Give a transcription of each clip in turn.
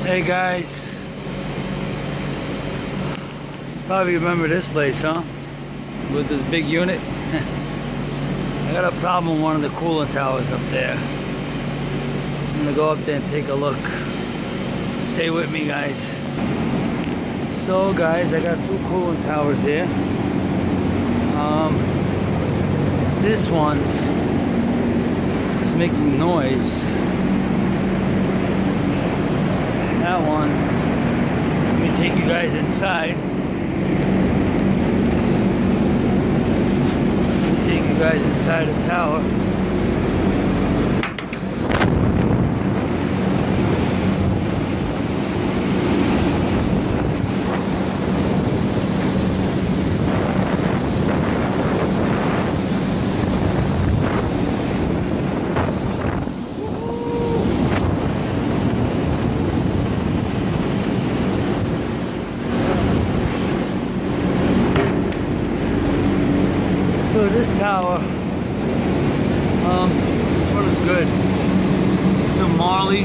Hey guys, probably remember this place, huh? With this big unit. I got a problem with one of the cooling towers up there. I'm gonna go up there and take a look. Stay with me, guys. So guys, I got two cooling towers here. This one is making noise. That one, let me take you guys inside. Let me take you guys inside the tower. So this tower, this one is good. It's a Marley.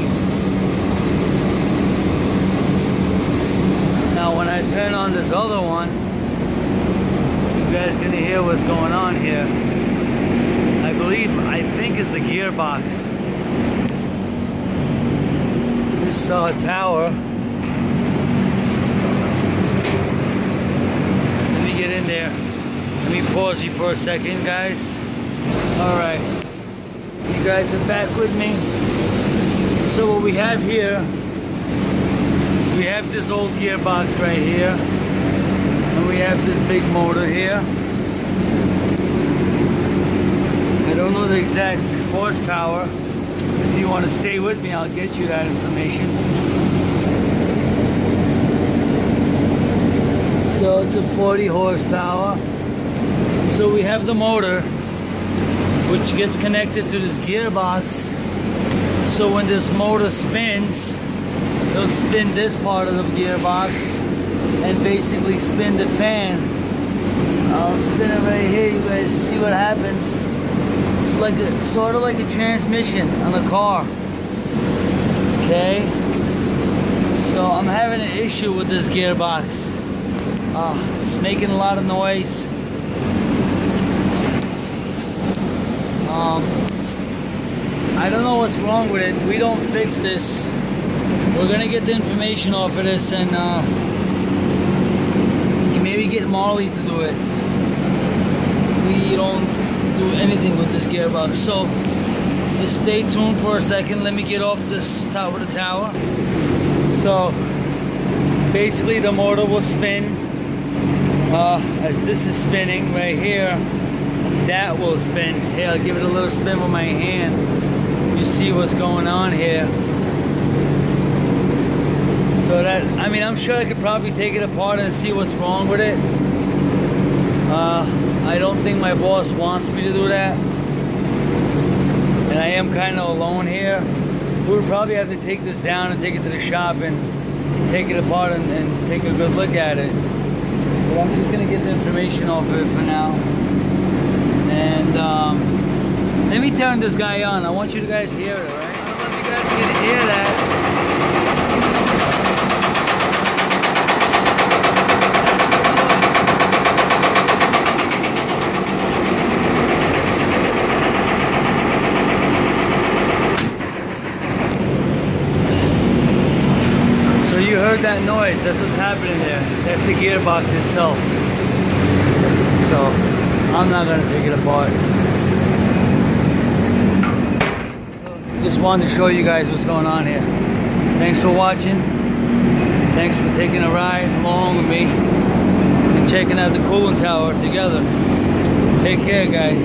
Now when I turn on this other one, you guys gonna hear what's going on here. I think it's the gearbox. This is our tower. Let me get in there. Let me pause you for a second, guys. Alright. You guys are back with me. So what we have here, we have this old gearbox right here. And we have this big motor here. I don't know the exact horsepower. If you want to stay with me, I'll get you that information. So it's a 40 horsepower. So we have the motor, which gets connected to this gearbox. So when this motor spins, it'll spin this part of the gearbox and basically spin the fan. I'll spin it right here. You guys see what happens. It's like sort of like a transmission on a car. Okay. So I'm having an issue with this gearbox. It's making a lot of noise. I don't know what's wrong with it. We don't fix this. We're gonna get the information off of this and maybe get Marley to do it. We don't do anything with this gearbox. So just stay tuned for a second. Let me get off this top of the tower. So basically the motor will spin as this is spinning right here. That will spin. Here, I'll give it a little spin with my hand. You see what's going on here. So that, I mean, I'm sure I could probably take it apart and see what's wrong with it. I don't think my boss wants me to do that. And I am kind of alone here. We would probably have to take this down and take it to the shop and take it apart and take a good look at it. But I'm just gonna get the information off of it for now. And let me turn this guy on. I want you guys to hear it, alright? I don't know if you guys can hear that. So you heard that noise. That's what's happening there. That's the gearbox itself. So I'm not going to take it apart. Just wanted to show you guys what's going on here. Thanks for watching. Thanks for taking a ride along with me and checking out the cooling tower together. Take care, guys.